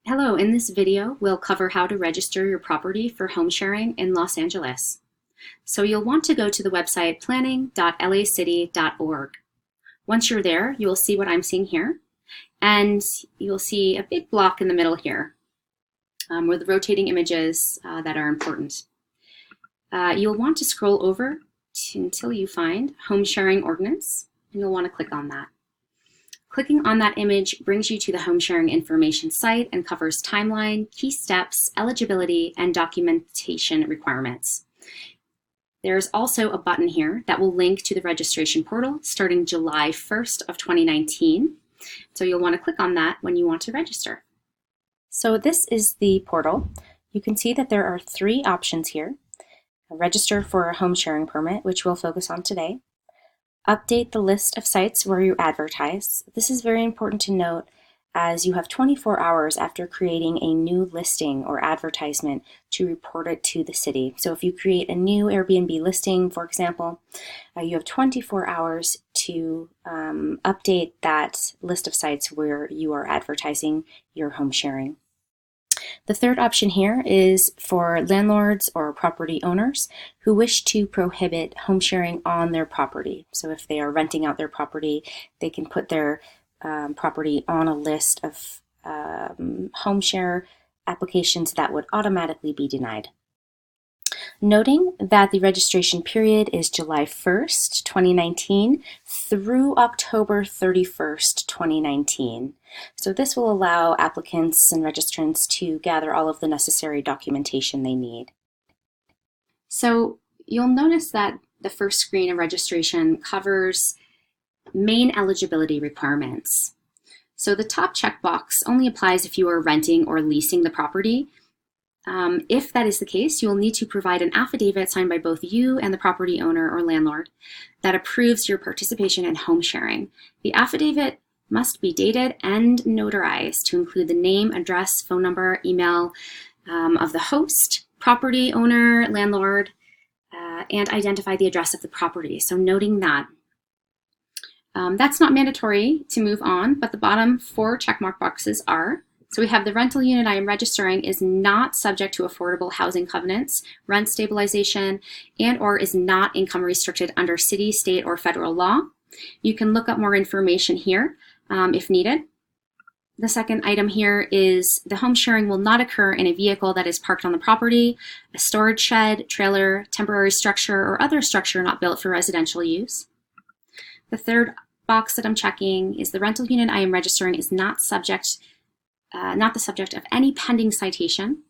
Hello, in this video, we'll cover how to register your property for home sharing in Los Angeles. So you'll want to go to the website planning.lacity.org. Once you're there, you will see what I'm seeing here, and you'll see a big block in the middle here with the rotating images that are important. You'll want to scroll over until you find Home Sharing Ordinance, and you'll want to click on that. Clicking on that image brings you to the home sharing information site and covers timeline, key steps, eligibility, and documentation requirements. There's also a button here that will link to the registration portal starting July 1st of 2019. So you'll want to click on that when you want to register. So this is the portal. You can see that there are three options here. Register for a home sharing permit, which we'll focus on today. Update the list of sites where you advertise. This is very important to note as you have 24 hours after creating a new listing or advertisement to report it to the city. So if you create a new Airbnb listing, for example, you have 24 hours to update that list of sites where you are advertising your home sharing. The third option here is for landlords or property owners who wish to prohibit home sharing on their property. So if they are renting out their property, they can put their property on a list of home share applications that would automatically be denied. Noting that the registration period is July 1st, 2019 through October 31st, 2019. So this will allow applicants and registrants to gather all of the necessary documentation they need. So you'll notice that the first screen of registration covers main eligibility requirements. So the top checkbox only applies if you are renting or leasing the property. If that is the case, you will need to provide an affidavit signed by both you and the property owner or landlord that approves your participation in home sharing. The affidavit must be dated and notarized to include the name, address, phone number, email of the host, property owner, landlord, and identify the address of the property. So noting that. That's not mandatory to move on, but the bottom four checkmark boxes are. So we have the rental unit I am registering is not subject to affordable housing covenants, rent stabilization, and or is not income restricted under city, state, or federal law. You can look up more information here if needed. The second item here is the home sharing will not occur in a vehicle that is parked on the property, a storage shed, trailer, temporary structure, or other structure not built for residential use. The third box that I'm checking is the rental unit I am registering is not the subject of any pending citation.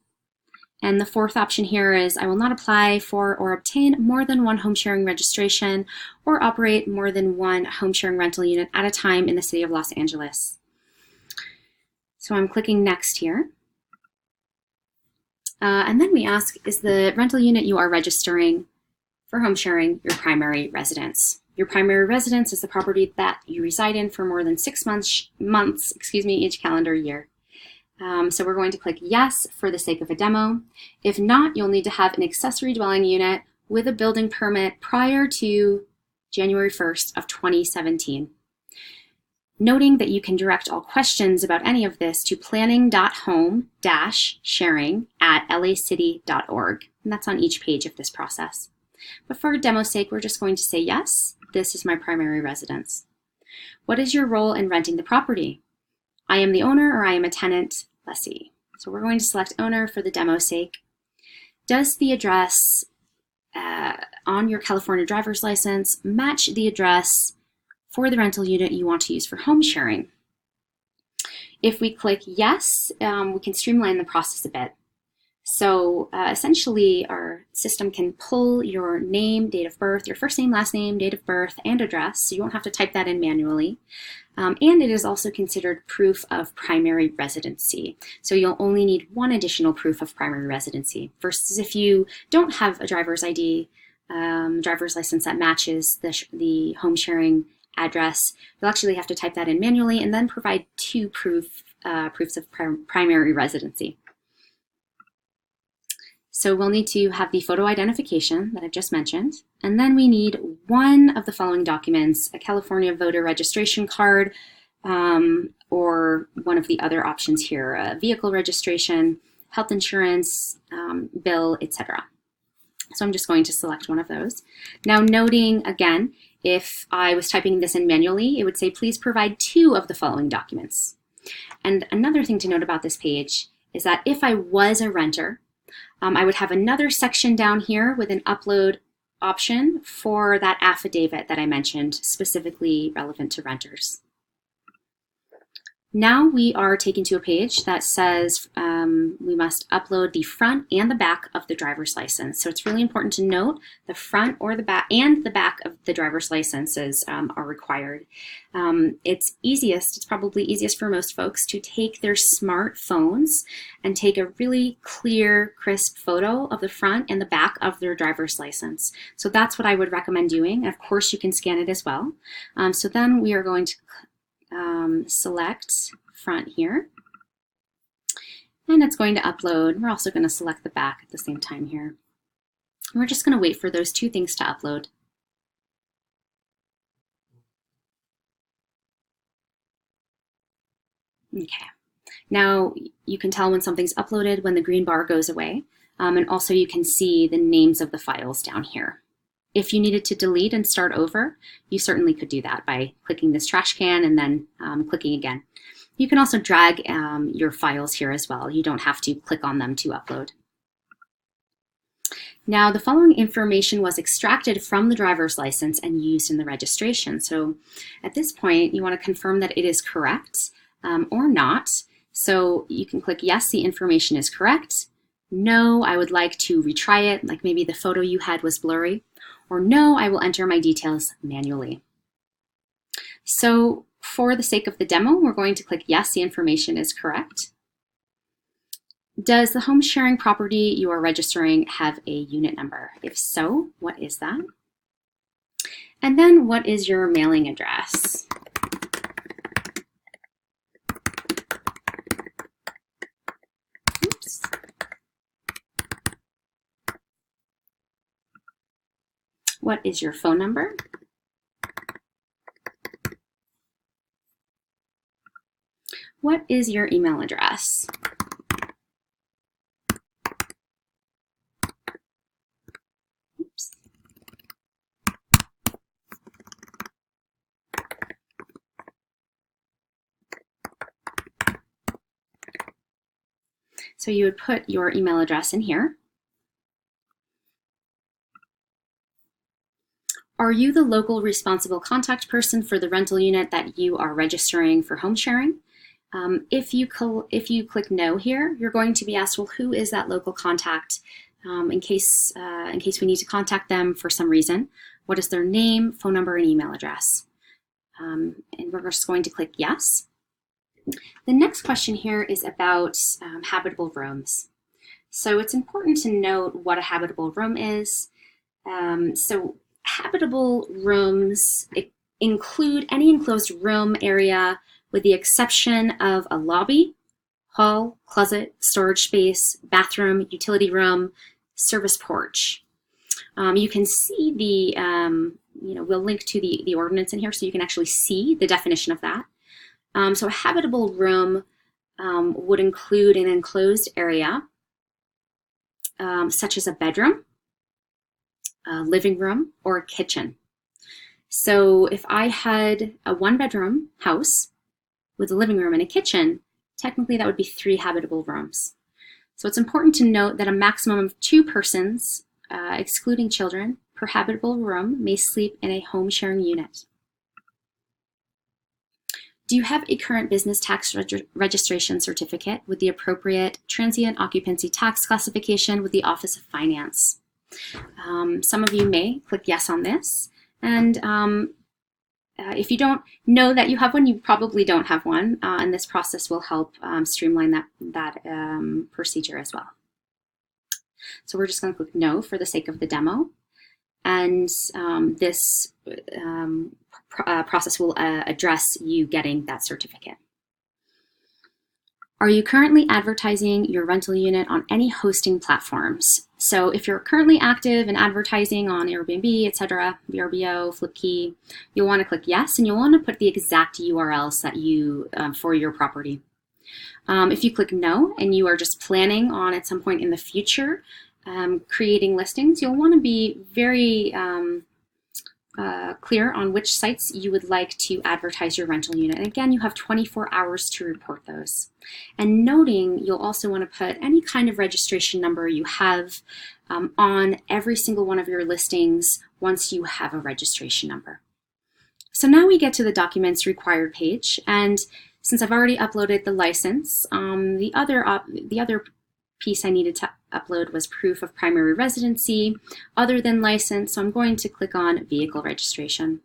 And the fourth option here is I will not apply for or obtain more than one home sharing registration or operate more than one home sharing rental unit at a time in the city of Los Angeles. So I'm clicking next here. And then we ask, is the rental unit you are registering for home sharing your primary residence? Your primary residence is the property that you reside in for more than 6 months, each calendar year. So we're going to click yes for the sake of a demo. If not, you'll need to have an accessory dwelling unit with a building permit prior to January 1st of 2017. Noting that you can direct all questions about any of this to planning.home-sharing@lacity.org. And that's on each page of this process. But for demo's sake, we're just going to say yes, this is my primary residence. What is your role in renting the property? I am the owner or I am a tenant lessee. So we're going to select owner for the demo's sake. Does the address on your California driver's license match the address for the rental unit you want to use for home sharing? If we click yes, we can streamline the process a bit. So essentially our system can pull your name, date of birth, your first name, last name, date of birth, and address, so you won't have to type that in manually. And it is also considered proof of primary residency. So you'll only need one additional proof of primary residency versus if you don't have a driver's ID, driver's license that matches the home sharing address, you'll actually have to type that in manually and then provide two proofs of primary residency. So we'll need to have the photo identification that I've just mentioned, and then we need one of the following documents: a California voter registration card, or one of the other options here, vehicle registration, health insurance, bill, etc. So I'm just going to select one of those. Now noting again, if I was typing this in manually, it would say, please provide 2 of the following documents. And another thing to note about this page is that if I was a renter, I would have another section down here with an upload option for that affidavit that I mentioned, specifically relevant to renters. Now we are taken to a page that says we must upload the front and the back of the driver's license. So it's really important to note the front or the back and the back of the driver's licenses are required. It's probably easiest for most folks to take their smartphones and take a really clear, crisp photo of the front and the back of their driver's license. So that's what I would recommend doing. Of course, you can scan it as well. So then we are going to select front here, and it's going to upload. We're also going to select the back at the same time here. And we're just going to wait for those 2 things to upload. Okay, now you can tell when something's uploaded when the green bar goes away, and also you can see the names of the files down here. If you needed to delete and start over, you certainly could do that by clicking this trash can and then clicking again. You can also drag your files here as well. You don't have to click on them to upload. Now, the following information was extracted from the driver's license and used in the registration. So at this point, you want to confirm that it is correct or not. So you can click yes, the information is correct. No, I would like to retry it, like maybe the photo you had was blurry. Or no, I will enter my details manually. So for the sake of the demo, we're going to click yes, the information is correct. Does the home sharing property you are registering have a unit number? If so, what is that? And then what is your mailing address? Oops. What is your phone number? What is your email address? Oops. So you would put your email address in here. Are you the local responsible contact person for the rental unit that you are registering for home sharing? If you click no here, you're going to be asked, well, who is that local contact in case we need to contact them for some reason? What is their name, phone number, and email address? And we're just going to click yes. The next question here is about habitable rooms. So it's important to note what a habitable room is. So habitable rooms include any enclosed room area with the exception of a lobby, hall, closet, storage space, bathroom, utility room, service porch. You can see we'll link to the ordinance in here so you can actually see the definition of that. So a habitable room would include an enclosed area such as a bedroom, a living room, or a kitchen. So if I had a 1-bedroom house with a living room and a kitchen, technically that would be 3 habitable rooms. So it's important to note that a maximum of 2 persons, excluding children, per habitable room may sleep in a home sharing unit. Do you have a current business tax registration certificate with the appropriate transient occupancy tax classification with the Office of Finance? Some of you may click yes on this, and if you don't know that you have one, you probably don't have one, and this process will help streamline that procedure as well. So we're just going to click no for the sake of the demo, and this process will address you getting that certificate. Are you currently advertising your rental unit on any hosting platforms? So if you're currently active in advertising on Airbnb, etc., VRBO, Flipkey, you'll want to click yes, and you'll want to put the exact URLs that you for your property. If you click no and you are just planning on at some point in the future creating listings, you'll want to be very clear on which sites you would like to advertise your rental unit. And again, you have 24 hours to report those. And noting, you'll also want to put any kind of registration number you have on every single one of your listings once you have a registration number. So now we get to the documents required page, and since I've already uploaded the license, the other piece I needed to upload was proof of primary residency other than license, so I'm going to click on vehicle registration.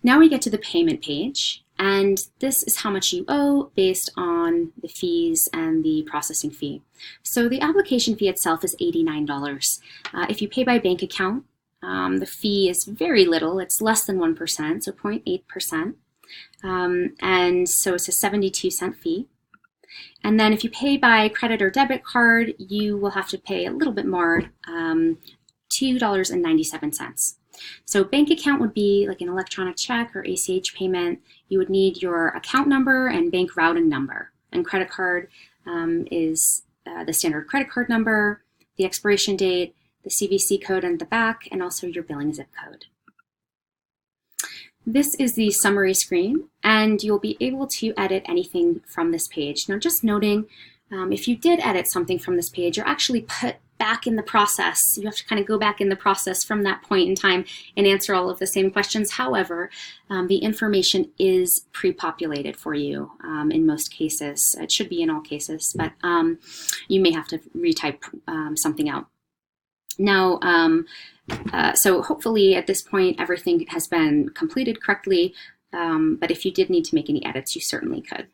Now we get to the payment page, and this is how much you owe based on the fees and the processing fee. So the application fee itself is $89. If you pay by bank account, the fee is very little. It's less than 1%, so 0.8%. And so it's a 72-cent fee. And then if you pay by credit or debit card, you will have to pay a little bit more, $2.97. So bank account would be like an electronic check or ACH payment. You would need your account number and bank routing number. And credit card is the standard credit card number, the expiration date, the CVC code on the back, and also your billing zip code. This is the summary screen, and you'll be able to edit anything from this page. Now, just noting, if you did edit something from this page, you're actually put back in the process. You have to kind of go back in the process from that point in time and answer all of the same questions. However, the information is pre-populated for you in most cases. It should be in all cases, but you may have to retype something out. Now, so hopefully at this point everything has been completed correctly, but if you did need to make any edits, you certainly could.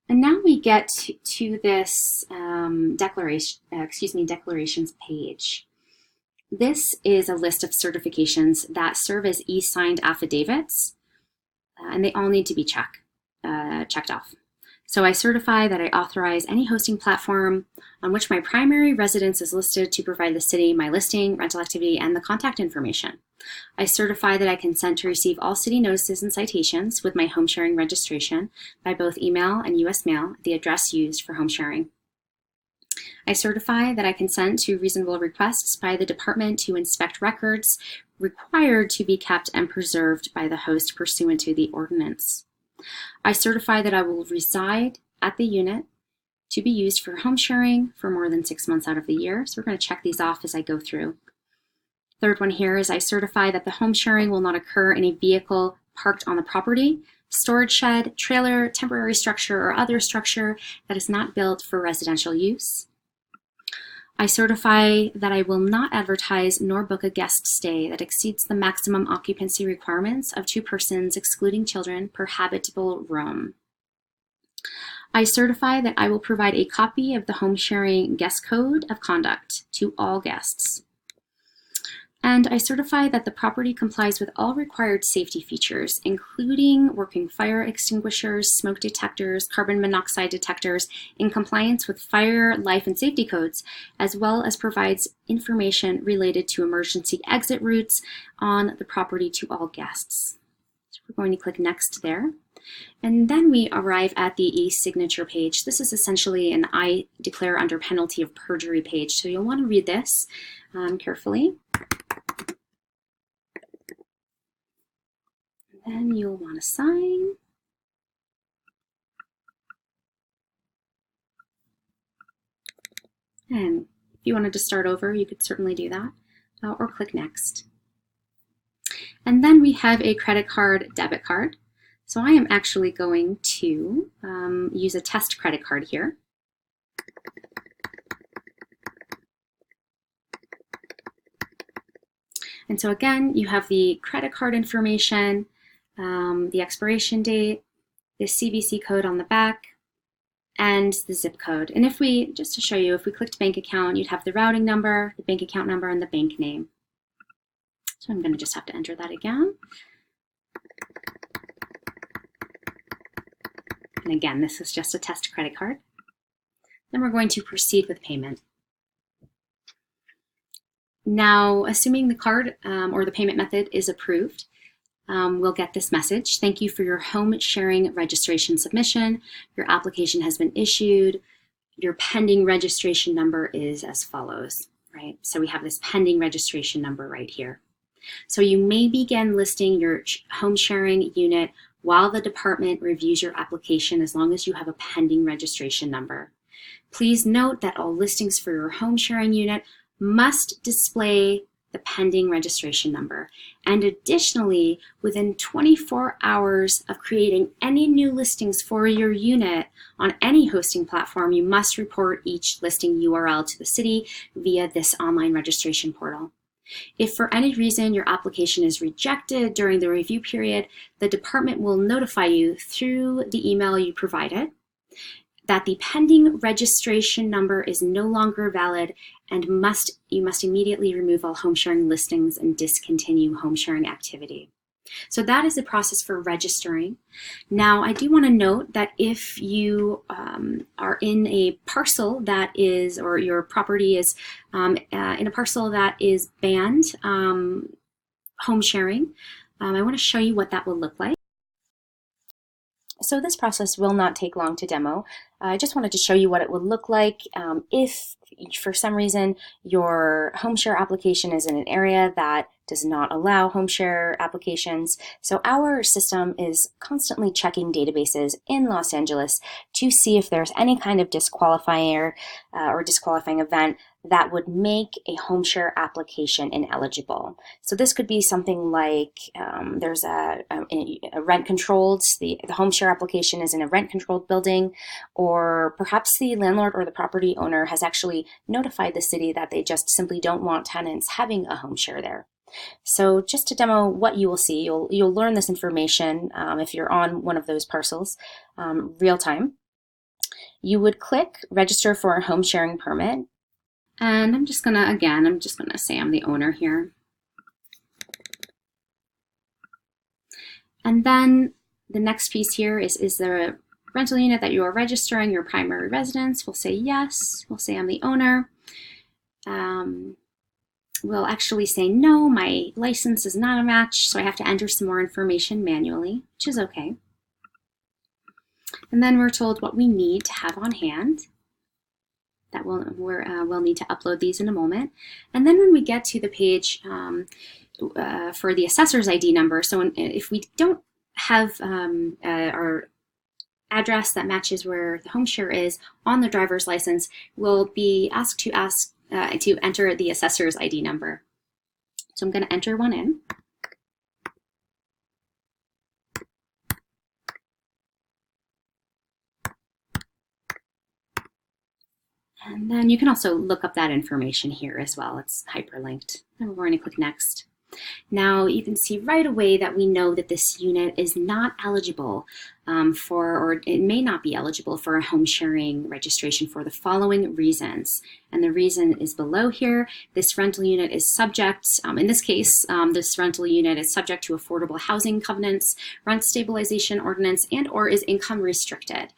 And now we get to this declarations page. This is a list of certifications that serve as e-signed affidavits, and they all need to be checked off. So I certify that I authorize any hosting platform on which my primary residence is listed to provide the city my listing, rental activity, and the contact information. I certify that I consent to receive all city notices and citations with my home sharing registration by both email and US mail at the address used for home sharing. I certify that I consent to reasonable requests by the department to inspect records required to be kept and preserved by the host pursuant to the ordinance. I certify that I will reside at the unit to be used for home sharing for more than 6 months out of the year. So we're going to check these off as I go through. Third one here is I certify that the home sharing will not occur in a vehicle parked on the property, storage shed, trailer, temporary structure, or other structure that is not built for residential use. I certify that I will not advertise nor book a guest stay that exceeds the maximum occupancy requirements of 2 persons, excluding children, per habitable room. I certify that I will provide a copy of the home sharing guest code of conduct to all guests. And I certify that the property complies with all required safety features, including working fire extinguishers, smoke detectors, carbon monoxide detectors, in compliance with fire, life, and safety codes, as well as provides information related to emergency exit routes on the property to all guests. So we're going to click next there. And then we arrive at the e-signature page. This is essentially an I declare under penalty of perjury page. So you'll want to read this carefully. Then you'll want to sign. And if you wanted to start over, you could certainly do that, or click next. And then we have a credit card, debit card. So I am actually going to use a test credit card here. And so again, you have the credit card information, the expiration date, the CVC code on the back, and the zip code. And if we, just to show you, if we clicked bank account, you'd have the routing number, the bank account number, and the bank name. So I'm going to just have to enter that again. And again, this is just a test credit card. Then we're going to proceed with payment. Now, assuming the card or the payment method is approved, we'll get this message. Thank you for your home sharing registration submission. Your application has been issued. Your pending registration number is as follows, right? So we have this pending registration number right here. So you may begin listing your home sharing unit while the department reviews your application as long as you have a pending registration number. Please note that all listings for your home sharing unit must display the pending registration number. And additionally, within 24 hours of creating any new listings for your unit on any hosting platform, you must report each listing URL to the city via this online registration portal. If for any reason your application is rejected during the review period, the department will notify you through the email you provided that the pending registration number is no longer valid and you must immediately remove all home sharing listings and discontinue home sharing activity. So that is the process for registering. Now, I do want to note that if you are in a parcel that is, or your property is in a parcel that is banned home sharing, I want to show you what that will look like. So this process will not take long to demo. I just wanted to show you what it would look like if for some reason your home share application is in an area that does not allow home share applications. So our system is constantly checking databases in Los Angeles to see if there's any kind of disqualifier or disqualifying event that would make a home share application ineligible. So this could be something like there's a rent controlled, the home share application is in a rent controlled building, or perhaps the landlord or the property owner has actually notified the city that they just simply don't want tenants having a home share there. So just to demo what you will see, you'll learn this information if you're on one of those parcels real time. You would click register for a home sharing permit. And I'm just gonna say I'm the owner here. And then the next piece here is there a rental unit that you are registering your primary residence? We'll say yes. We'll say I'm the owner. We'll actually say no, my license is not a match, so I have to enter some more information manually, which is okay. And then we're told what we need to have on hand. That we'll need to upload these in a moment. And then when we get to the page for the assessor's ID number, so if we don't have our address that matches where the home share is on the driver's license, we'll be asked to enter the assessor's ID number. So I'm going to enter one in. And then you can also look up that information here as well. It's hyperlinked. And we're going to click next. Now you can see right away that we know that this unit is not eligible or it may not be eligible for a home sharing registration for the following reasons. And the reason is below here. This rental unit is subject, in this case, this rental unit is subject to affordable housing covenants, rent stabilization ordinance, and or is income restricted.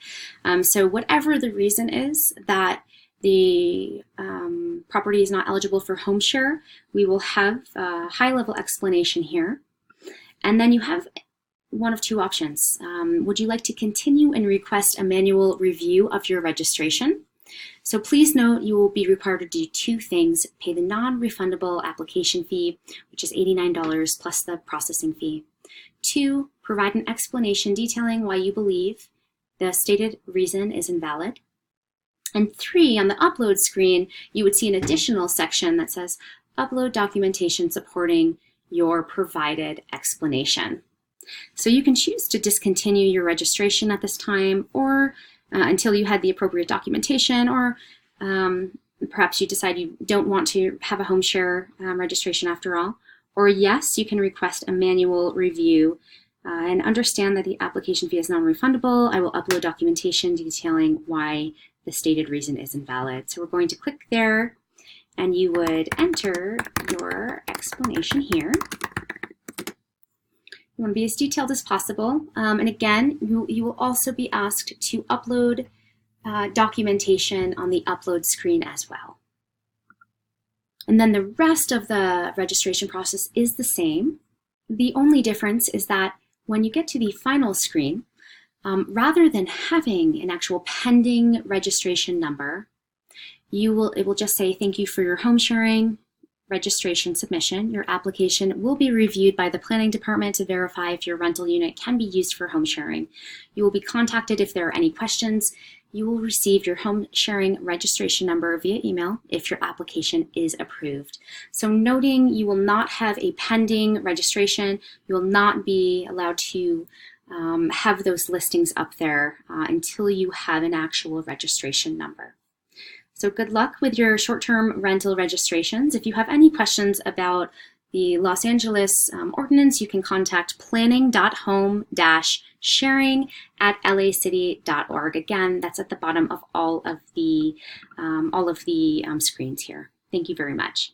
So whatever the reason is that the property is not eligible for home share, we will have a high-level explanation here. And then you have one of two options. Would you like to continue and request a manual review of your registration? So please note you will be required to do two things: pay the non-refundable application fee, which is $89 plus the processing fee. 2, provide an explanation detailing why you believe the stated reason is invalid. And 3, on the upload screen, you would see an additional section that says upload documentation supporting your provided explanation. So you can choose to discontinue your registration at this time, or until you had the appropriate documentation, or perhaps you decide you don't want to have a home share registration after all. Or yes, you can request a manual review and understand that the application fee is non-refundable. I will upload documentation detailing why the stated reason is invalid. So we're going to click there, and you would enter your explanation here. You want to be as detailed as possible. And again, you will also be asked to upload documentation on the upload screen as well. And then the rest of the registration process is the same. The only difference is that when you get to the final screen, rather than having an actual pending registration number, it will just say, thank you for your home sharing registration submission. Your application will be reviewed by the planning department to verify if your rental unit can be used for home sharing. You will be contacted if there are any questions. You will receive your home sharing registration number via email if your application is approved. So noting you will not have a pending registration, you will not be allowed to have those listings up there until you have an actual registration number. So good luck with your short-term rental registrations. If you have any questions about the Los Angeles ordinance, you can contact planning.home-sharing@lacity.org. Again, that's at the bottom of all of the screens here. Thank you very much.